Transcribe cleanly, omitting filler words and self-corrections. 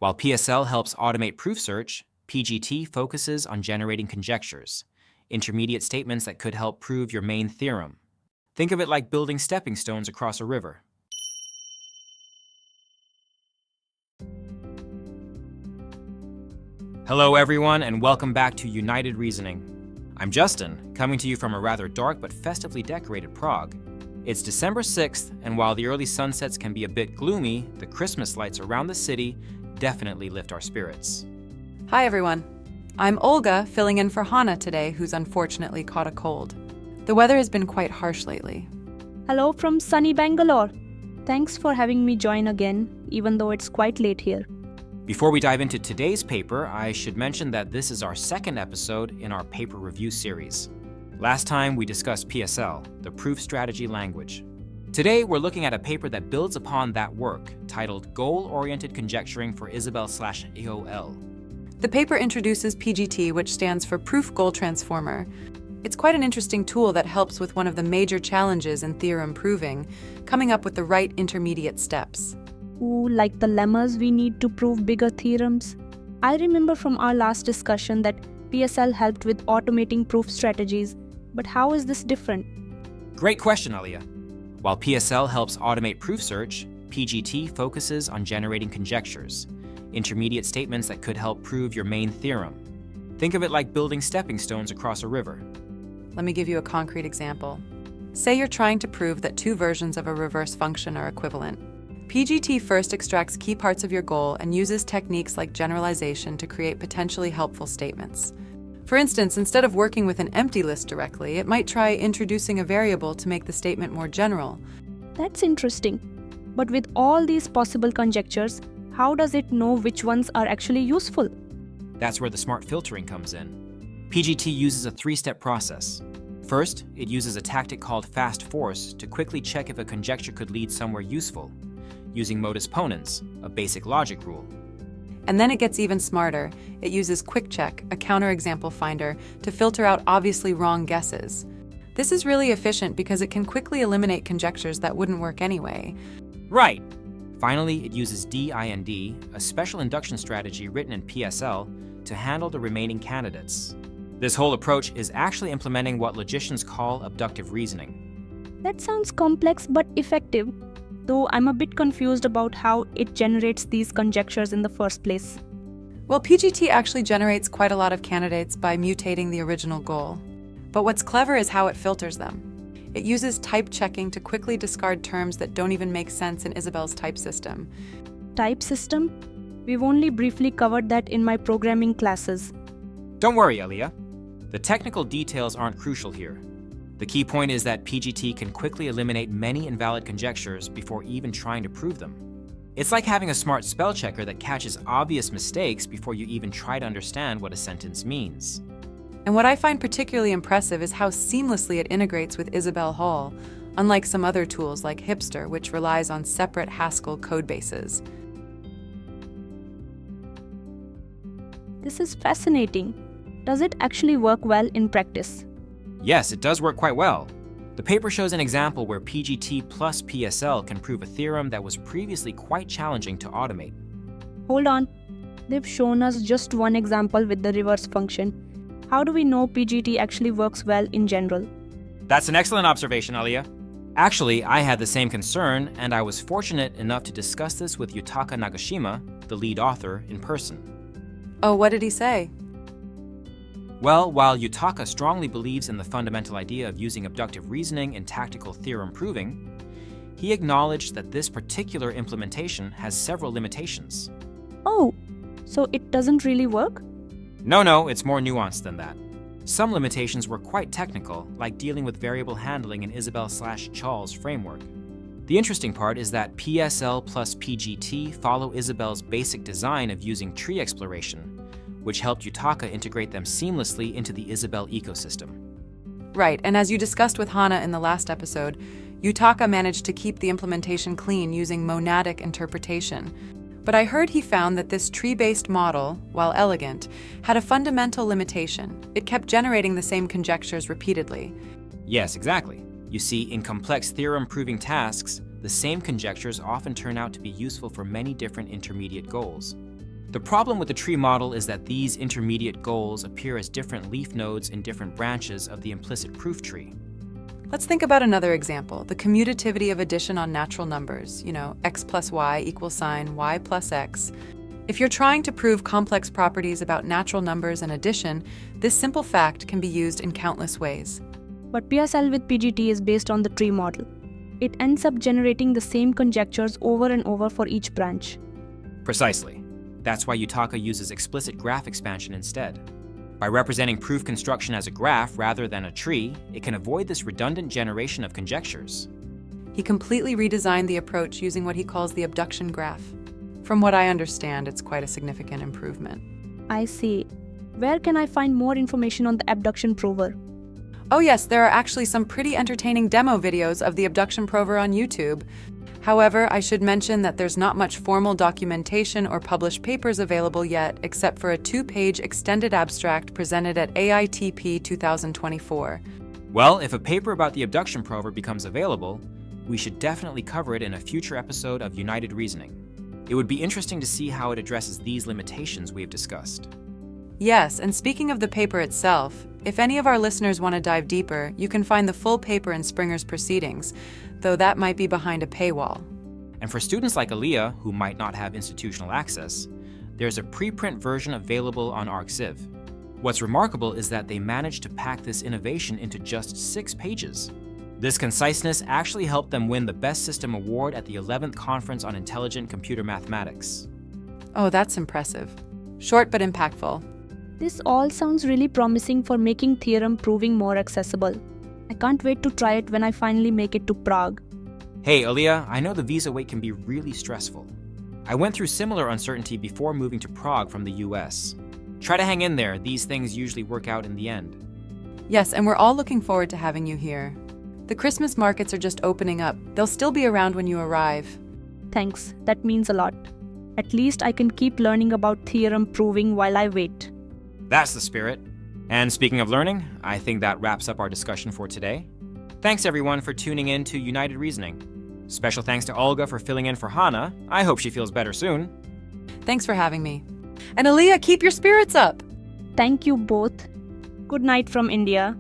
While PSL helps automate proof search, PGT focuses on generating conjectures, intermediate statements that could help prove your main theorem. Think of it like building stepping stones across a river. Hello everyone, and welcome back to United Reasoning. I'm Justin, coming to you from a rather dark but festively decorated Prague. It's December 6th, and while the early sunsets can be a bit gloomy, the Christmas lights around the city definitely lift our spirits. Hi everyone. I'm Olga, filling in for Hannah today, who's unfortunately caught a cold. The weather has been quite harsh lately. Hello from sunny Bangalore. Thanks for having me join again, even though it's quite late here. Before we dive into today's paper, I should mention that this is our second episode in our paper review series. Last time we discussed PSL, the proof strategy language. Today we're looking at a paper that builds upon that work, titled Goal-Oriented Conjecturing for Isabelle/HOL. The paper introduces PGT, which stands for Proof Goal Transformer. It's quite an interesting tool that helps with one of the major challenges in theorem proving, coming up with the right intermediate steps. Ooh, like the lemmas we need to prove bigger theorems. I remember from our last discussion that PSL helped with automating proof strategies, but how is this different? Great question, Aaliya. While PSL helps automate proof search, PGT focuses on generating conjectures, intermediate statements that could help prove your main theorem. Think of it like building stepping stones across a river. Let me give you a concrete example. Say you're trying to prove that two versions of a reverse function are equivalent. PGT first extracts key parts of your goal and uses techniques like generalization to create potentially helpful statements. For instance, instead of working with an empty list directly, it might try introducing a variable to make the statement more general. That's interesting. But with all these possible conjectures, how does it know which ones are actually useful? That's where the smart filtering comes in. PGT uses a three-step process. First, it uses a tactic called fast force to quickly check if a conjecture could lead somewhere useful, using modus ponens, a basic logic rule. And then it gets even smarter. It uses quick check, a counterexample finder, to filter out obviously wrong guesses. This is really efficient because it can quickly eliminate conjectures that wouldn't work anyway. Right! Finally, it uses DIND, a special induction strategy written in PSL, to handle the remaining candidates. This whole approach is actually implementing what logicians call abductive reasoning. That sounds complex but effective, though I'm a bit confused about how it generates these conjectures in the first place. Well, PGT actually generates quite a lot of candidates by mutating the original goal. But what's clever is how it filters them. It uses type checking to quickly discard terms that don't even make sense in Isabelle's type system. Type system? We've only briefly covered that in my programming classes. Don't worry, Aaliya. The technical details aren't crucial here. The key point is that PGT can quickly eliminate many invalid conjectures before even trying to prove them. It's like having a smart spell checker that catches obvious mistakes before you even try to understand what a sentence means. And what I find particularly impressive is how seamlessly it integrates with Isabelle HOL, unlike some other tools like Hipster, which relies on separate Haskell codebases. This is fascinating. Does it actually work well in practice? Yes, it does work quite well. The paper shows an example where PGT plus PSL can prove a theorem that was previously quite challenging to automate. Hold on. They've shown us just one example with the reverse function. How do we know PGT actually works well in general? That's an excellent observation, Aaliya. Actually, I had the same concern, and I was fortunate enough to discuss this with Yutaka Nagashima, the lead author, in person. Oh, what did he say? Well, while Yutaka strongly believes in the fundamental idea of using abductive reasoning in tactical theorem proving, he acknowledged that this particular implementation has several limitations. Oh, so it doesn't really work? No, it's more nuanced than that. Some limitations were quite technical, like dealing with variable handling in Isabelle/HOL's framework. The interesting part is that PSL plus PGT follow Isabelle's basic design of using tree exploration, which helped Yutaka integrate them seamlessly into the Isabelle ecosystem. Right, and as you discussed with Hannah in the last episode, Yutaka managed to keep the implementation clean using monadic interpretation. But I heard he found that this tree-based model, while elegant, had a fundamental limitation. It kept generating the same conjectures repeatedly. Yes, exactly. You see, in complex theorem-proving tasks, the same conjectures often turn out to be useful for many different intermediate goals. The problem with the tree model is that these intermediate goals appear as different leaf nodes in different branches of the implicit proof tree. Let's think about another example, the commutativity of addition on natural numbers, x plus y equals sign y plus x. If you're trying to prove complex properties about natural numbers and addition, this simple fact can be used in countless ways. But PSL with PGT is based on the tree model. It ends up generating the same conjectures over and over for each branch. Precisely. That's why Utaka uses explicit graph expansion instead. By representing proof construction as a graph rather than a tree, it can avoid this redundant generation of conjectures. He completely redesigned the approach using what he calls the abduction graph. From what I understand, it's quite a significant improvement. I see. Where can I find more information on the abduction prover? Oh yes, there are actually some pretty entertaining demo videos of the abduction prover on YouTube. However, I should mention that there's not much formal documentation or published papers available yet, except for a 2-page extended abstract presented at AITP 2024. Well, if a paper about the abduction prover becomes available, we should definitely cover it in a future episode of United Reasoning. It would be interesting to see how it addresses these limitations we've discussed. Yes, and speaking of the paper itself, if any of our listeners want to dive deeper, you can find the full paper in Springer's Proceedings, though that might be behind a paywall. And for students like Aaliya, who might not have institutional access, there's a preprint version available on ArcZiv. What's remarkable is that they managed to pack this innovation into just 6 pages. This conciseness actually helped them win the Best System Award at the 11th Conference on Intelligent Computer Mathematics. Oh, that's impressive. Short but impactful. This all sounds really promising for making theorem proving more accessible. I can't wait to try it when I finally make it to Prague. Hey, Aaliya, I know the visa wait can be really stressful. I went through similar uncertainty before moving to Prague from the US. Try to hang in there, these things usually work out in the end. Yes, and we're all looking forward to having you here. The Christmas markets are just opening up. They'll still be around when you arrive. Thanks, that means a lot. At least I can keep learning about theorem proving while I wait. That's the spirit. And speaking of learning, I think that wraps up our discussion for today. Thanks everyone for tuning in to United Reasoning. Special thanks to Olga for filling in for Hannah. I hope she feels better soon. Thanks for having me. And Aaliya, keep your spirits up! Thank you both. Good night from India.